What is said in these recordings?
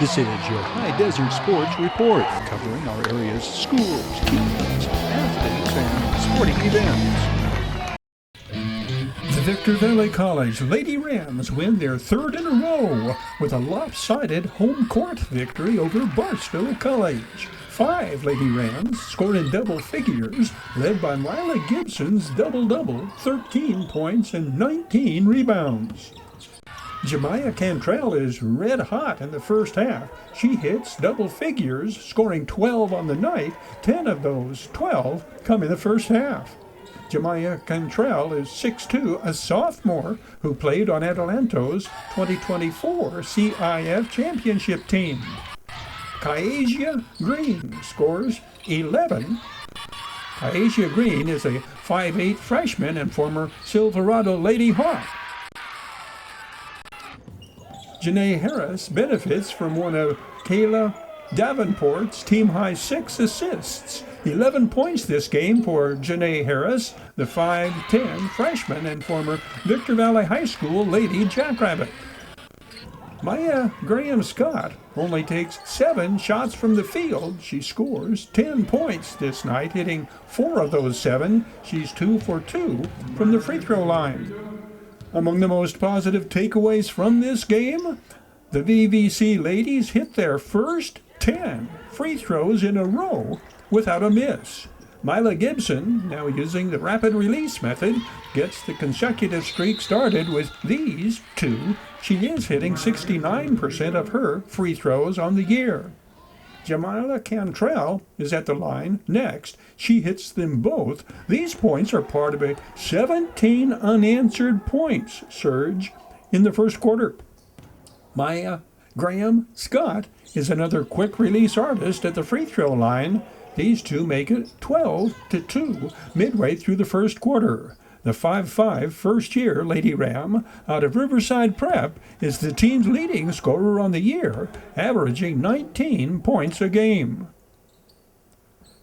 This is your Hdsr Sports Report, covering our area's schools, teams, athletes, and sporting events. The Victor Valley College Lady Rams win their third in a row with a lopsided home court victory over Barstow College. 5 Lady Rams scored in double figures, led by Mila Gibson's double-double, 13 points and 19 rebounds. Jemiah Cantrell is red hot in the first half. She hits double figures, scoring 12 on the night. 10 of those 12 come in the first half. Jemiah Cantrell is 6'2", a sophomore who played on Atalanto's 2024 CIF championship team. Kyasia Green scores 11. Kyasia Green is a 5'8" freshman and former Silverado Lady Hawk. Janae Harris benefits from one of Kayla Davenport's team-high 6 assists. 11 points this game for Janae Harris, the 5'10" freshman and former Victor Valley High School Lady Jackrabbit. Maya Graham Scott only takes 7 shots from the field. She scores 10 points this night, hitting 4 of those 7. She's 2 for 2 from the free throw line. Among the most positive takeaways from this game, the VVC ladies hit their first 10 free throws in a row without a miss. Mila Gibson, now using the rapid release method, gets the consecutive streak started with these 2. She is hitting 69% of her free throws on the year. Jemiah Cantrell is at the line next. She hits them both. These points are part of a 17 unanswered points surge in the first quarter. Maya Graham Scott is another quick release artist at the free throw line. These two make it 12-2 midway through the first quarter. The 5'5" first-year Lady Ram out of Riverside Prep is the team's leading scorer on the year, averaging 19 points a game.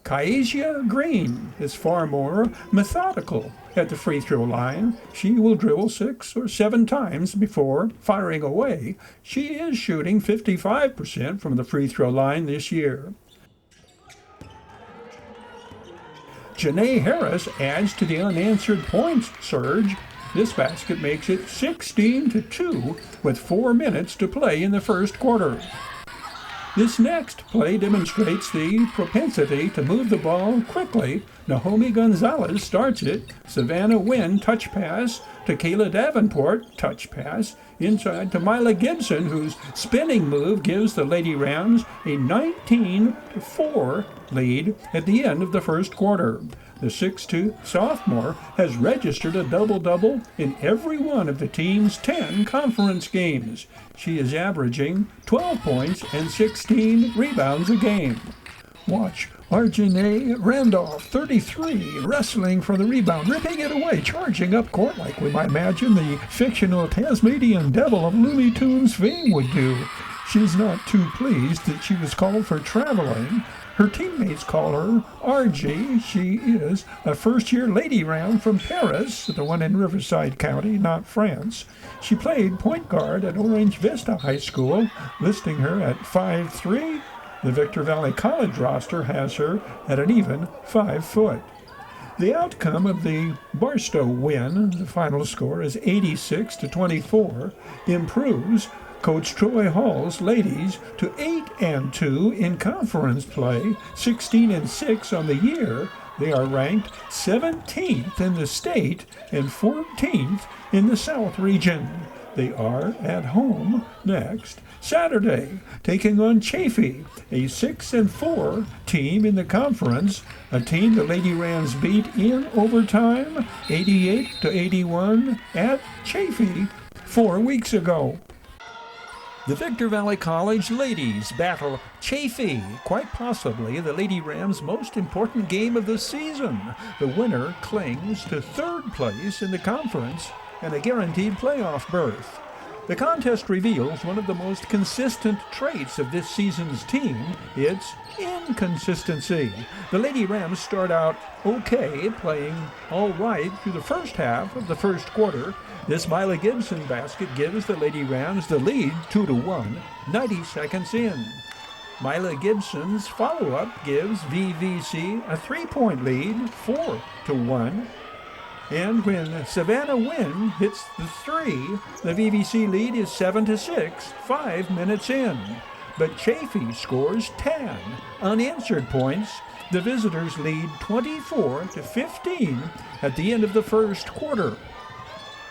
Kyasia Green is far more methodical at the free throw line. She will dribble 6 or 7 times before firing away. She is shooting 55% from the free throw line this year. Janae Harris adds to the unanswered points surge. This basket makes it 16-2 with 4 minutes to play in the first quarter. This next play demonstrates the propensity to move the ball quickly. Naomi Gonzalez starts it. Savannah Wynn touch pass to Kayla Davenport, touch pass inside to Mila Gibson, whose spinning move gives the Lady Rams a 19-4 lead at the end of the first quarter. The 6'2" sophomore has registered a double-double in every one of the team's 10 conference games. She is averaging 12 points and 16 rebounds a game. Watch Arjane Randolph, 33, wrestling for the rebound, ripping it away, charging up court like we might imagine the fictional Tasmanian devil of Looney Tunes fame would do. She's not too pleased that she was called for traveling. Her teammates call her RG. She is a first-year Lady Ram from Paris, the one in Riverside County, not France. She played point guard at Orange Vista High School, listing her at 5'3". The Victor Valley College roster has her at an even 5 foot. The outcome of the Barstow win, the final score is 86-24, improves Coach Troy Hall's ladies to 8-2 in conference play, 16-6 on the year. They are ranked 17th in the state and 14th in the South region. They are at home next Saturday, taking on Chaffee, a 6-4 team in the conference, a team the Lady Rams beat in overtime, 88-81 at Chaffee 4 weeks ago. The Victor Valley College ladies battle Chaffee, quite possibly the Lady Rams' most important game of the season. The winner clings to 3rd place in the conference and a guaranteed playoff berth. The contest reveals one of the most consistent traits of this season's team. It's inconsistency. The Lady Rams start out okay, playing all right through the first half of the first quarter. This Mila Gibson basket gives the Lady Rams the lead 2-1, 90 seconds in. Mila Gibson's follow-up gives VVC a 3-point lead, 4-1. And when Savannah Wynn hits the three, the VVC lead is 7-6, 5 minutes in. But Chafee scores 10 unanswered points. The visitors lead 24-15 at the end of the first quarter.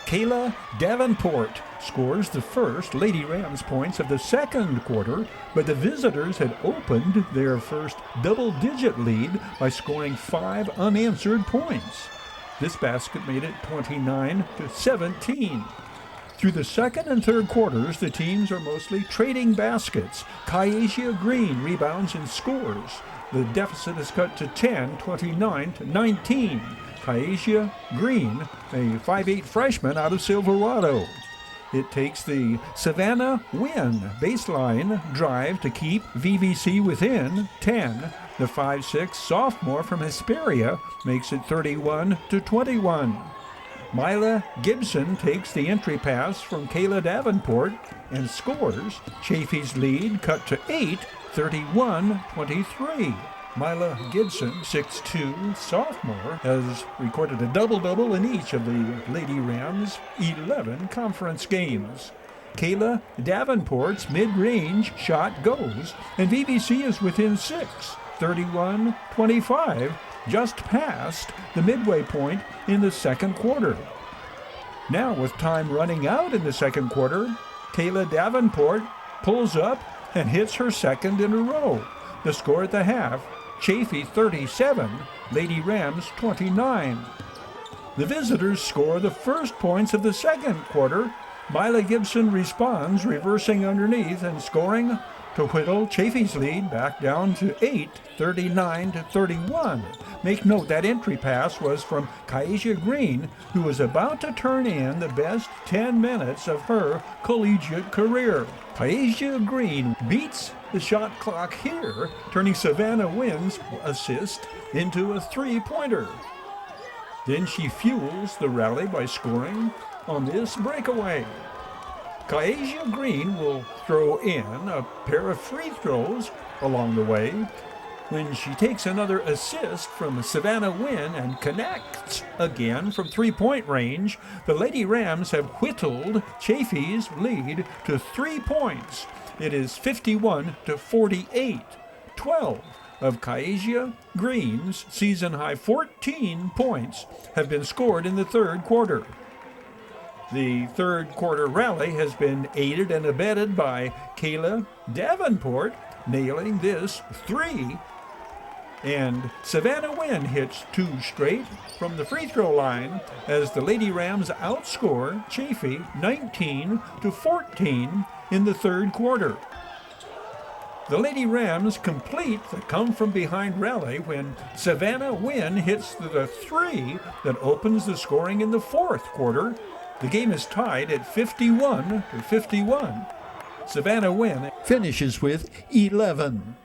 Kayla Davenport scores the first Lady Rams points of the second quarter, but the visitors had opened their first double-digit lead by scoring 5 unanswered points. This basket made it 29-17. Through the second and third quarters, the teams are mostly trading baskets. Kyasia Green rebounds and scores. The deficit is cut to 10, 29-19. Kyasia Green, a 5'8" freshman out of Silverado. It takes the Savannah Wynn baseline drive to keep VVC within 10. The 5'6" sophomore from Hesperia makes it 31-21. Mila Gibson takes the entry pass from Kayla Davenport and scores. Chafee's lead cut to 8, 31-23. Mila Gibson, 6'2", sophomore, has recorded a double-double in each of the Lady Rams' 11 conference games. Kayla Davenport's mid-range shot goes, and VVC is within 6, 31-25, just past the midway point in the second quarter. Now, with time running out in the second quarter, Kayla Davenport pulls up and hits her second in a row. The score at the half, Chafee 37, Lady Rams 29. The visitors score the first points of the second quarter. Mila Gibson responds, reversing underneath and scoring to whittle Chafee's lead back down to 8, 39-31. Make note that entry pass was from Kyasia Green, who was about to turn in the best 10 minutes of her collegiate career. Kyasia Green beats the shot clock here, turning Savannah Wynn's assist into a three-pointer. Then she fuels the rally by scoring on this breakaway. Kyasia Green will throw in a pair of free throws along the way when she takes another assist from Savannah Wynn and connects again from three-point range. The Lady Rams have whittled Chafee's lead to 3 points. It is 51-48. 12 of Kyasia Green's season-high 14 points have been scored in the third quarter. The third quarter rally has been aided and abetted by Kayla Davenport nailing this three. And Savannah Wynn hits 2 straight from the free throw line as the Lady Rams outscore Chafee 19-14 in the third quarter. The Lady Rams complete the come-from-behind rally when Savannah Wynn hits the three that opens the scoring in the fourth quarter. The game is tied at 51-51. Savannah Wynn finishes with 11.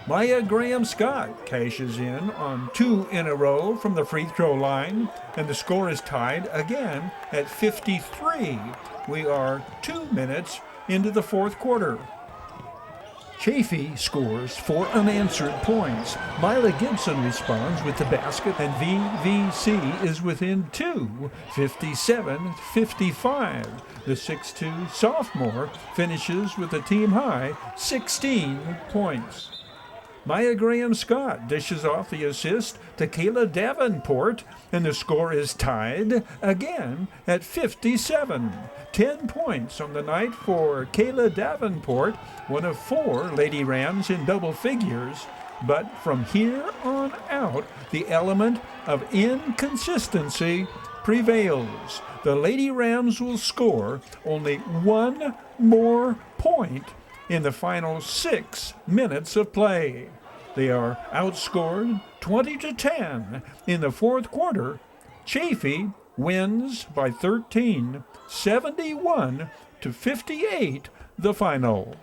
Maya Graham-Scott cashes in on 2 in a row from the free throw line, and the score is tied again at 53. We are 2 minutes into the fourth quarter. Chafee scores 4 unanswered points. Mila Gibson responds with the basket, and VVC is within 2, 57-55. The 6'2" sophomore finishes with a team-high 16 points. Maya Graham-Scott dishes off the assist to Kayla Davenport, and the score is tied again at 57. 10 points on the night for Kayla Davenport, one of 4 Lady Rams in double figures. But from here on out, the element of inconsistency prevails. The Lady Rams will score only 1 more point in the final 6 minutes of play. They are outscored 20-10 in the fourth quarter. Chafee wins by 13, 71-59. 58, the final.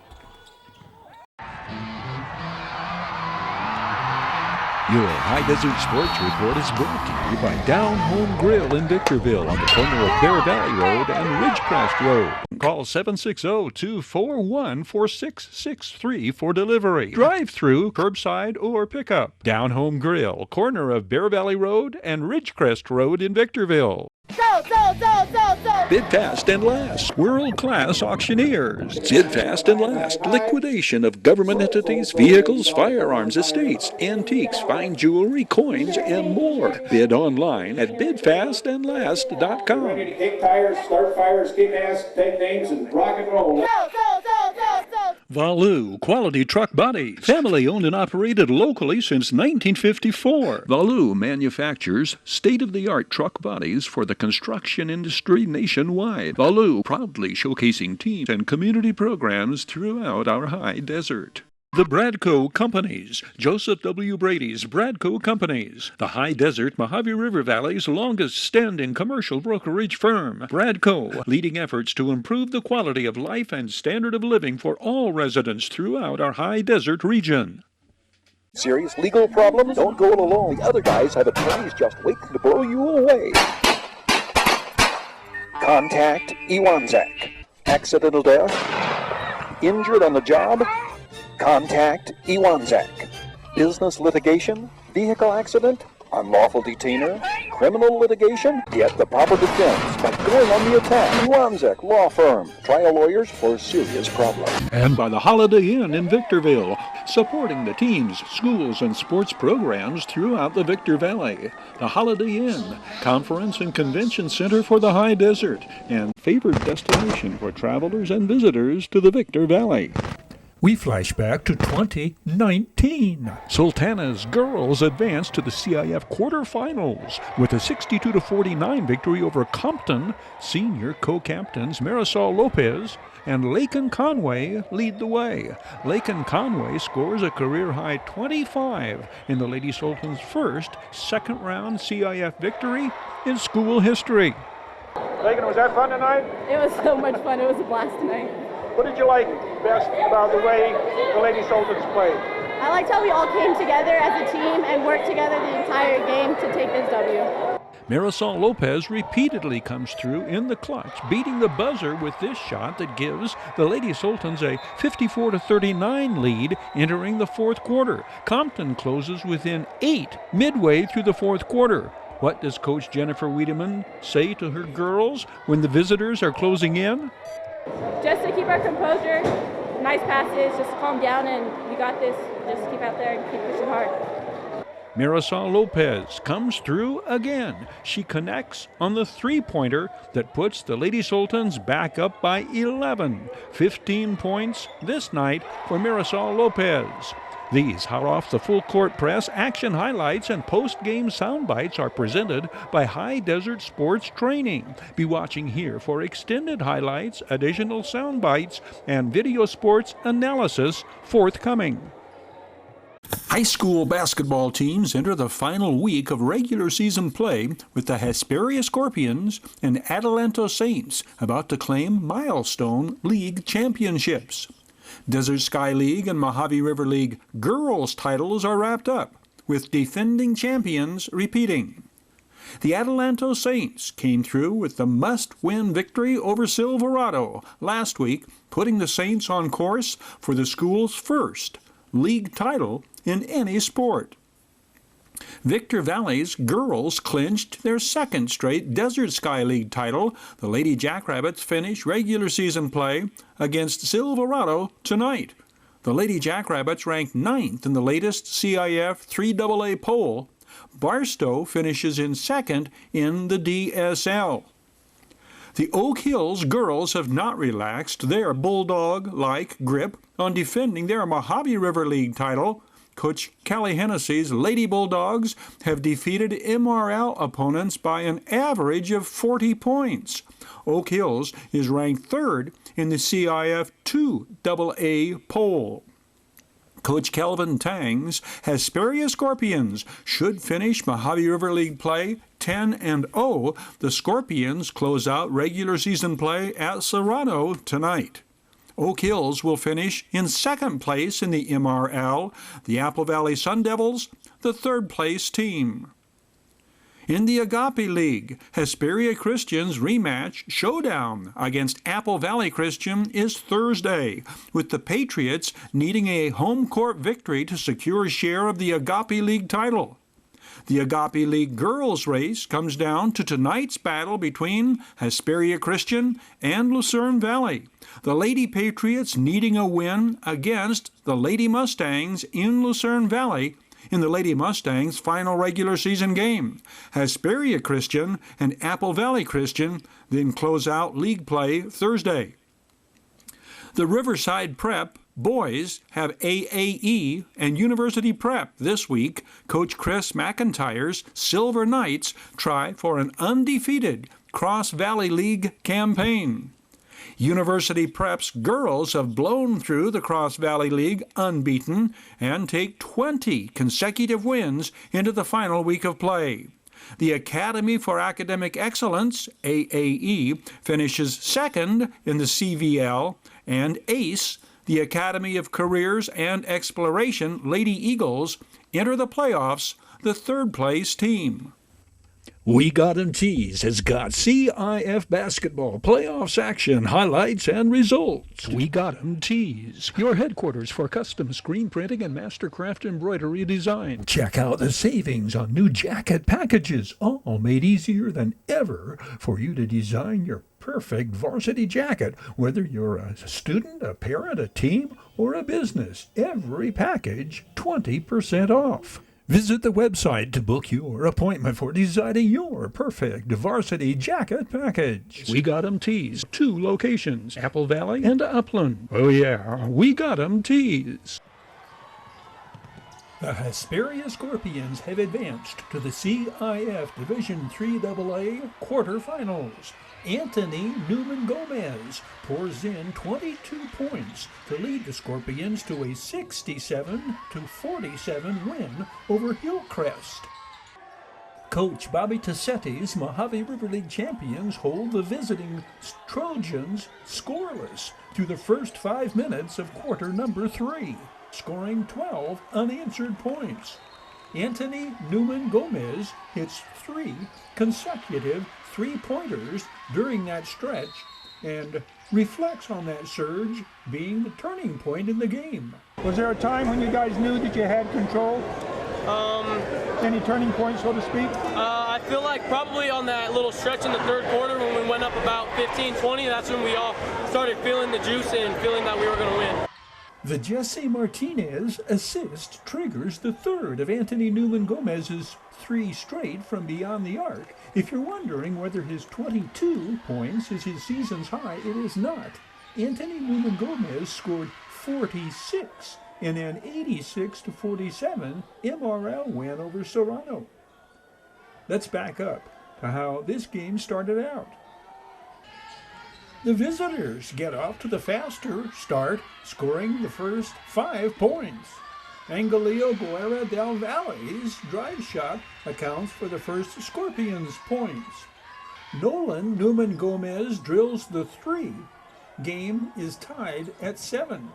Your High Desert Sports Report is brought to you by Down Home Grill in Victorville on the corner of Bear Valley Road and Ridgecrest Road. Call 760-241-4663 for delivery, drive-through, curbside, or pickup. Down Home Grill, corner of Bear Valley Road and Ridgecrest Road in Victorville. Bid fast and last. World-class auctioneers. Bid fast and last. Liquidation of government entities, vehicles, firearms, estates, antiques, fine jewelry, coins, and more. Bid online at bidfastandlast.com. Ready to kick tires, start fires, kick ass, take names, and rock and roll. Valu Quality Truck Bodies. Family owned and operated locally since 1954. Valu manufactures state-of-the-art truck bodies for the construction industry nationwide. Valu proudly showcasing teams and community programs throughout our high desert. The Bradco Companies, Joseph W. Brady's Bradco Companies, the High Desert Mojave River Valley's longest-standing commercial brokerage firm. Bradco, leading efforts to improve the quality of life and standard of living for all residents throughout our High Desert region. Serious legal problems? Don't go alone. The other guys have attorneys just waiting to blow you away. Contact Iwanzak. Accidental death? Injured on the job? Contact Iwanzak. Business litigation? Vehicle accident? Unlawful detainer? Criminal litigation? Get the proper defense by going on the attack. Iwanzak Law Firm. Trial lawyers for serious problems. And by the Holiday Inn in Victorville, supporting the teams, schools, and sports programs throughout the Victor Valley. The Holiday Inn, conference and convention center for the High Desert, and favored destination for travelers and visitors to the Victor Valley. We flash back to 2019. Sultana's girls advanced to the CIF quarterfinals with a 62-49 victory over Compton. Senior co-captains Marisol Lopez and Laken Conway lead the way. Laken Conway scores a career-high 25 in the Lady Sultan's first second-round CIF victory in school history. Laken, was that fun tonight? It was so much fun. It was a blast tonight. What did you like best about the way the Lady Sultans played? I liked how we all came together as a team and worked together the entire game to take this W. Marisol Lopez repeatedly comes through in the clutch, beating the buzzer with this shot that gives the Lady Sultans a 54-39 lead entering the fourth quarter. Compton closes within 8 midway through the fourth quarter. What does Coach Jennifer Wiedemann say to her girls when the visitors are closing in? Just to keep our composure, nice passes, just calm down, and we got this. Just keep out there and keep pushing hard. Marisol Lopez comes through again. She connects on the three-pointer that puts the Lady Sultans back up by 11. 15 points this night for Marisol Lopez. These hot off the full court press action highlights and post-game sound bites are presented by High Desert Sports Training. Be watching here for extended highlights, additional sound bites, and video sports analysis forthcoming. High school basketball teams enter the final week of regular season play with the Hesperia Scorpions and Adelanto Saints about to claim milestone league championships. Desert Sky League and Mojave River League girls titles are wrapped up, with defending champions repeating. The Adelanto Saints came through with the must-win victory over Silverado last week, putting the Saints on course for the school's first league title in any sport. Victor Valley's girls clinched their second straight Desert Sky League title. The Lady Jackrabbits finish regular season play against Silverado tonight. The Lady Jackrabbits ranked 9th in the latest CIF 3AA poll. Barstow finishes in second in the DSL. The Oak Hills girls have not relaxed their bulldog-like grip on defending their Mojave River League title. Coach Callie Hennessy's Lady Bulldogs have defeated MRL opponents by an average of 40 points. Oak Hills is ranked 3rd in the CIF 2AA poll. Coach Kelvin Tang's Hesperia Scorpions should finish Mojave River League play 10-0. The Scorpions close out regular season play at Serrano tonight. Oak Hills will finish in second place in the MRL. The Apple Valley Sun Devils, the third place team. In the Agape League, Hesperia Christian's rematch showdown against Apple Valley Christian is Thursday, with the Patriots needing a home court victory to secure a share of the Agape League title. The Agape League girls race comes down to tonight's battle between Hesperia Christian and Lucerne Valley. The Lady Patriots needing a win against the Lady Mustangs in Lucerne Valley in the Lady Mustangs' final regular season game. Hesperia Christian and Apple Valley Christian then close out league play Thursday. The Riverside Prep boys have AAE and University Prep this week. Coach Chris McIntyre's Silver Knights try for an undefeated Cross Valley League campaign. University Prep's girls have blown through the Cross Valley League unbeaten and take 20 consecutive wins into the final week of play. The Academy for Academic Excellence, AAE, finishes second in the CVL, and ACE, the Academy of Careers and Exploration Lady Eagles, enter the playoffs, the third place team. We Got 'em Tees has got CIF basketball playoffs action, highlights, and results. We Got 'em Tees, your headquarters for custom screen printing and mastercraft embroidery design. Check out the savings on new jacket packages, all made easier than ever for you to design your perfect varsity jacket, whether you're a student, a parent, a team, or a business. Every package 20% off. Visit the website to book your appointment for designing your perfect varsity jacket package. We Got 'em Tees, 2 locations, Apple Valley and Upland. Oh yeah, We Got 'em Tees. The Hesperia Scorpions have advanced to the CIF Division III AA quarterfinals. Anthony Newman Gomez pours in 22 points to lead the Scorpions to a 67-47 win over Hillcrest. Coach Bobby Tassetti's Mojave River League champions hold the visiting Trojans scoreless through the first 5 minutes of quarter number 3, scoring 12 unanswered points. Anthony Newman Gomez hits 3 consecutive three-pointers during that stretch and reflects on that surge being the turning point in the game. Was there a time when you guys knew that you had control? Any turning point, so to speak? I feel like probably on that little stretch in the third quarter when we went up about 15-20, that's when we all started feeling the juice and feeling that we were going to win. The Jesse Martinez assist triggers the third of Anthony Newman Gomez's 3 straight from beyond the arc. If you're wondering whether his 22 points is his season's high, it is not. Anthony Newman Gomez scored 46 in an 86-47 MRL win over Serrano. Let's back up to how this game started out. The visitors get off to the faster start, scoring the first 5 points. Angelio Guerra del Valle's drive shot accounts for the first Scorpions points. Nolan Newman Gomez drills the 3. Game is tied at 7.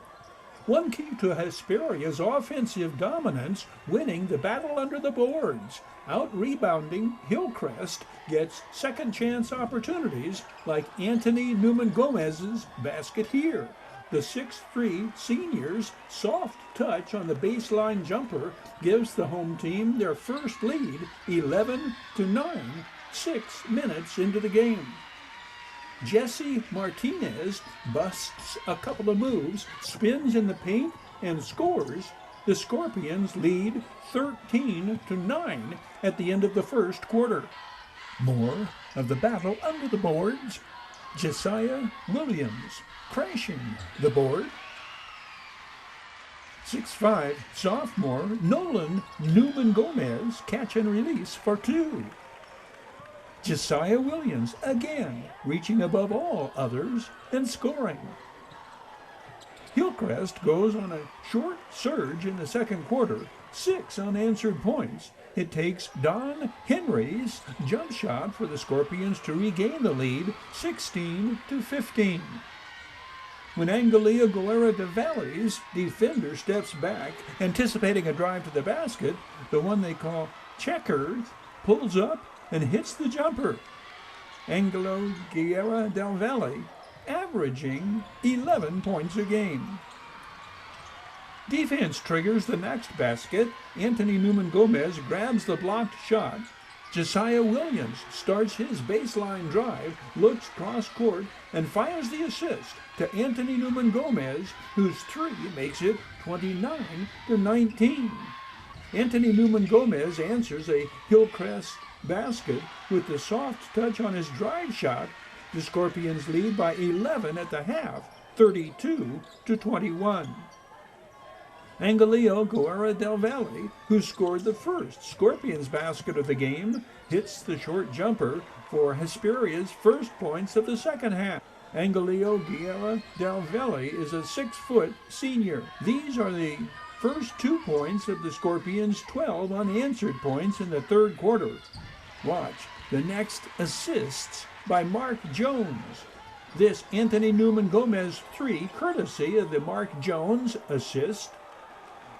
One key to Hesperia's offensive dominance, winning the battle under the boards. Out-rebounding, Hillcrest gets second-chance opportunities like Anthony Newman Gomez's basket here. The 6'3" seniors' soft touch on the baseline jumper gives the home team their first lead, 11-9, 6 minutes into the game. Jesse Martinez busts a couple of moves, spins in the paint, and scores. The Scorpions lead 13-9 at the end of the first quarter. More of the battle under the boards. Josiah Williams crashing the board. 6'5" sophomore Nolan Newman Gomez catch and release for 2. Josiah Williams again reaching above all others and scoring. Hillcrest goes on a short surge in the second quarter, 6 unanswered points. It takes Don Henry's jump shot for the Scorpions to regain the lead, 16-15. When Angelia Guerra de Valle's defender steps back, anticipating a drive to the basket, the one they call Checkers pulls up and hits the jumper. Angelo Guerra del Valle averaging 11 points a game. Defense triggers the next basket. Anthony Newman Gomez grabs the blocked shot. Josiah Williams starts his baseline drive, looks cross court, and fires the assist to Anthony Newman Gomez, whose three makes it 29-19. Anthony Newman Gomez answers a Hillcrest basket with the soft touch on his drive shot. The Scorpions lead by 11 at the half, 32-21. Angelio Guerra del Valle, who scored the first Scorpions basket of the game, hits the short jumper for Hesperia's first points of the second half. Angelio Guerra del Valle is a 6-foot senior. These are the first 2 points of the Scorpions' 12 unanswered points in the third quarter. Watch the next assists by Mark Jones. This Anthony Newman Gomez 3, courtesy of the Mark Jones assist.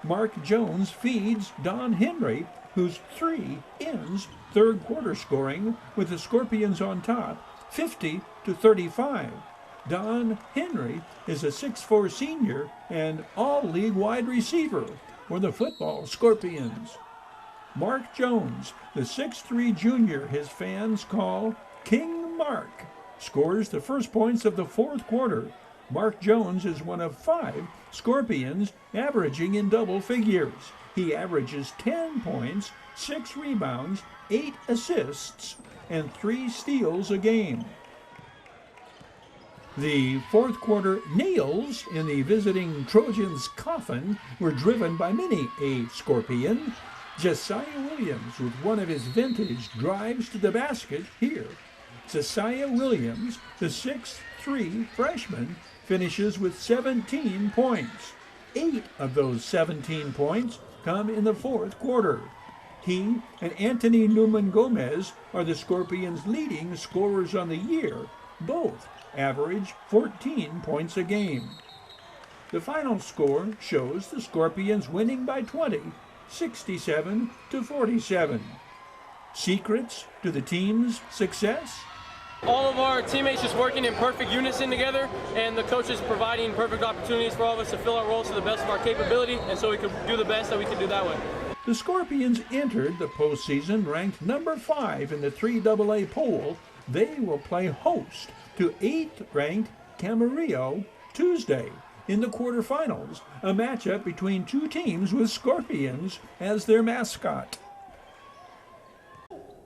Mark Jones feeds Don Henry, whose 3 ends third quarter scoring with the Scorpions on top, 50-35. Don Henry is a 6'4" senior and all-league wide receiver for the football Scorpions. Mark Jones, the 6'3" junior his fans call King Mark, scores the first points of the fourth quarter. Mark Jones is one of 5 Scorpions averaging in double figures. He averages 10 points, 6 rebounds, 8 assists, and 3 steals a game. The fourth quarter nails in the visiting Trojans' coffin were driven by many a Scorpion. Josiah Williams with one of his vintage drives to the basket here. Josiah Williams, the 6'3" freshman, finishes with 17 points. 8 of those 17 points come in the fourth quarter. He and Anthony Newman Gomez are the Scorpions' leading scorers on the year. Both average 14 points a game. The final score shows the Scorpions winning by 20, 67-47. Secrets to the team's success? All of our teammates just working in perfect unison together, and the coaches providing perfect opportunities for all of us to fill our roles to the best of our capability, and so we can do the best that we can do that way. The Scorpions entered the postseason ranked number 5 in the 3AA poll. They will play host to 8th-ranked Camarillo Tuesday in the quarterfinals, a matchup between 2 teams with Scorpions as their mascot.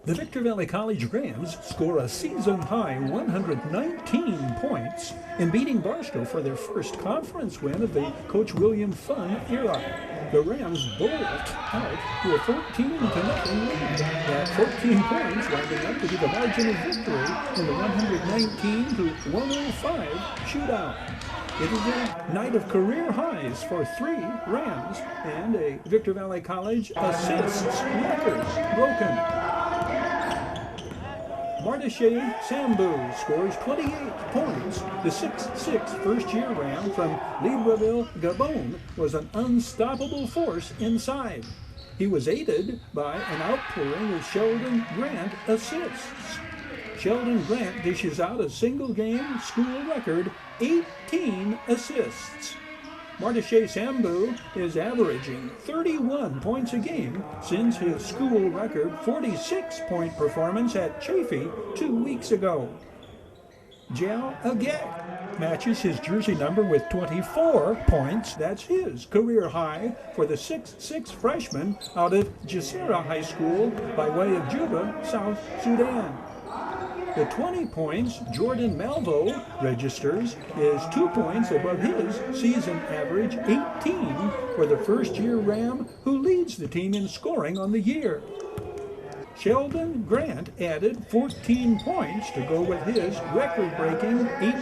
The Victor Valley College Rams score a season-high 119 points in beating Barstow for their first conference win of the Coach William Funn era. The Rams bolt out to a 14-0 lead. That 14 points winding up to be the margin of victory in the 119-105 shootout. It is a night of career highs for 3 Rams and a Victor Valley College assists record broken. Mardeshe Sambu scores 28 points. The 6'6" first-year Ram from Libreville, Gabon, was an unstoppable force inside. He was aided by an outpouring of Sheldon Grant assists. Sheldon Grant dishes out a single-game school record 18 assists. Mardeshe Sambu is averaging 31 points a game since his school record 46-point performance at Chaffee 2 weeks ago. Jal Agek matches his jersey number with 24 points. That's his career high for the 6'6" freshman out of Hdsr High School by way of Juba, South Sudan. The 20 points Jordan Malvo registers is 2 points above his season average 18 for the first-year Ram who leads the team in scoring on the year. Sheldon Grant added 14 points to go with his record-breaking 18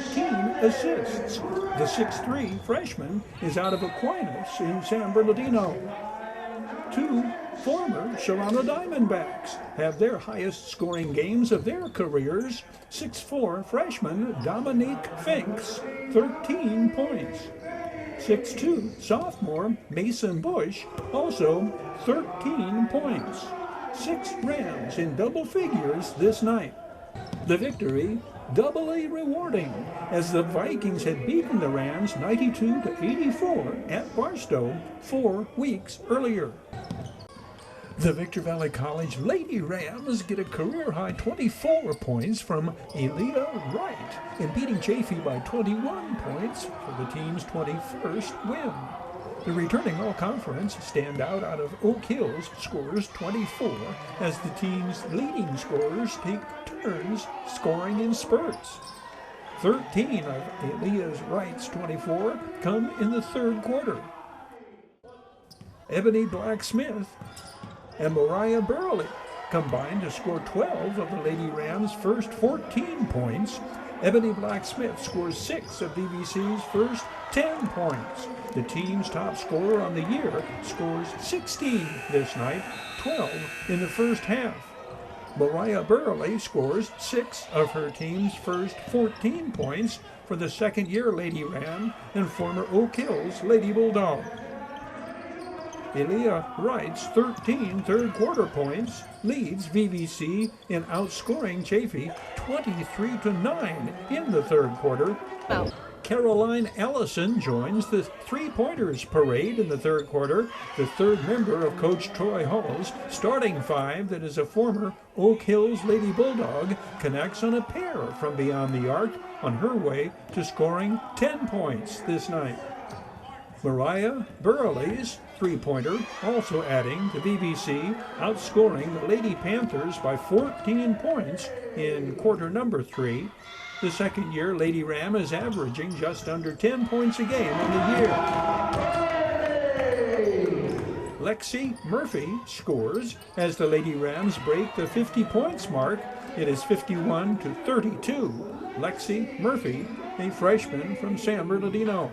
assists. The 6'3" freshman is out of Aquinas in San Bernardino. Two former Serrano Diamondbacks have their highest scoring games of their careers. 6'4" freshman Dominique Finks, 13 points. 6'2" sophomore Mason Bush, also 13 points. 6 Rams in double figures this night. The victory doubly rewarding, as the Vikings had beaten the Rams 92-84 at Barstow 4 weeks earlier. The Victor Valley College Lady Rams get a career-high 24 points from Aaliyah Wright in beating Chaffee by 21 points for the team's 21st win. The returning all-conference standout out of Oak Hills scores 24 as the team's leading scorers take turns scoring in spurts. 13 of Aaliyah Wright's 24 come in the third quarter. Ebony Blacksmith and Mariah Burley combined to score 12 of the Lady Rams' first 14 points. Ebony Blacksmith scores 6 of VVC's first 10 points. The team's top scorer on the year scores 16 this night, 12 in the first half. Mariah Burley scores 6 of her team's first 14 points for the second-year Lady Ram and former Oak Hills Lady Bulldog. Aaliyah Wright's 13 third-quarter points leads VVC in outscoring Chaffee 23-9 in the third quarter. Wow. Caroline Allison joins the three-pointers parade in the third quarter, the third member of Coach Troy Hall's starting five that is a former Oak Hills Lady Bulldog connects on a pair from beyond the arc on her way to scoring 10 points this night. Mariah Burley's three-pointer also adding to VVC, outscoring the Lady Panthers by 14 points in quarter number 3. The second-year Lady Ram is averaging just under 10 points a game on the year. Lexi Murphy scores as the Lady Rams break the 50 points mark. It is 51-32. Lexi Murphy, a freshman from San Bernardino.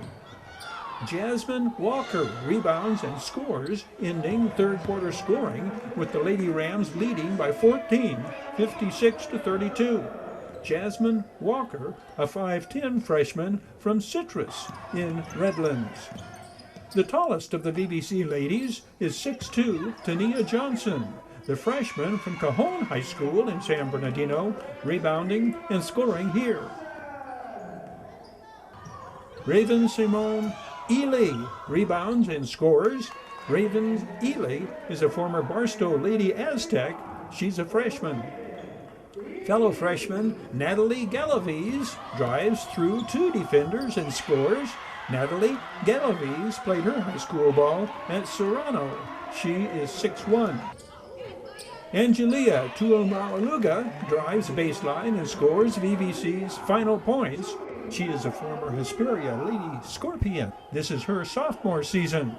Jasmine Walker rebounds and scores, ending third quarter scoring with the Lady Rams leading by 14, 56-32. Jasmine Walker, a 5'10 freshman from Citrus in Redlands. The tallest of the VBC ladies is 6'2 Tania Johnson, the freshman from Cajon High School in San Bernardino, rebounding and scoring here. Raven Simone Ely rebounds and scores. Raven Ely is a former Barstow Lady Aztec. She's a freshman. Fellow freshman Natalie Galaviz drives through 2 defenders and scores. Natalie Galaviz played her high school ball at Serrano. She is 6'1". Angelia Tuamaluga drives baseline and scores VVC's final points. She is a former Hesperia Lady Scorpion. This is her sophomore season.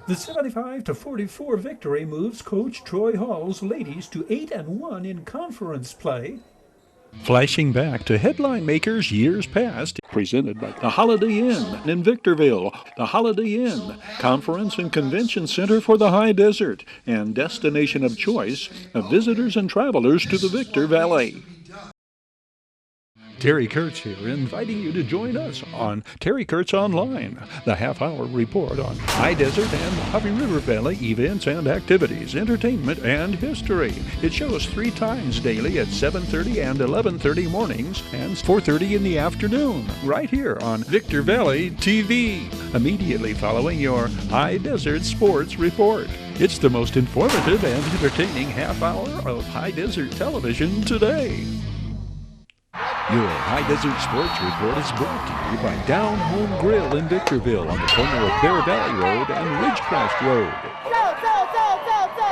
The 75-44 victory moves Coach Troy Hall's ladies to 8-1 in conference play. Flashing back to headline makers years past, presented by the Holiday Inn in Victorville. The Holiday Inn, conference and convention center for the High Desert and destination of choice of visitors and travelers to the Victor Valley. Terry Kurtz here, inviting you to join us on Terry Kurtz Online, the half-hour report on High Desert and Mojave River Valley events and activities, entertainment, and history. It shows 3 times daily at 7:30 and 11:30 mornings and 4:30 in the afternoon, right here on Victor Valley TV, immediately following your High Desert Sports Report. It's the most informative and entertaining half-hour of High Desert television today. Your High Desert Sports Report is brought to you by Down Home Grill in Victorville on the corner of Bear Valley Road and Ridgecrest Road.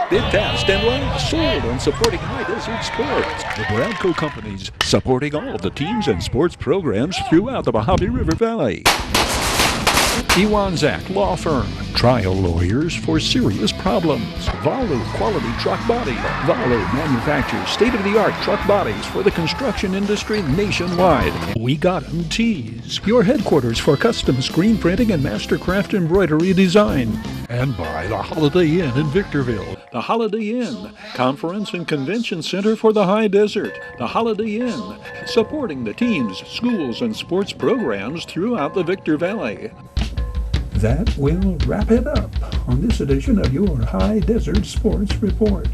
Bid fast and last, sold and supporting High Desert Sports. The Bradco Companies supporting all of the teams and sports programs throughout the Mojave River Valley. Ewan Zach Law Firm, trial lawyers for serious problems. Valu Quality Truck Body. Valu manufactures state-of-the-art truck bodies for the construction industry nationwide. We Got 'em Tees, your headquarters for custom screen printing and mastercraft embroidery design. And by the Holiday Inn in Victorville. The Holiday Inn, conference and convention center for the high desert. The Holiday Inn, supporting the teams, schools, and sports programs throughout the Victor Valley. That will wrap it up on this edition of your High Desert Sports Report.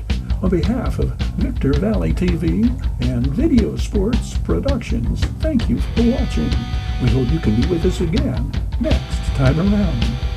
On behalf of Victor Valley TV and Video Sports Productions, thank you for watching. We hope you can be with us again next time around.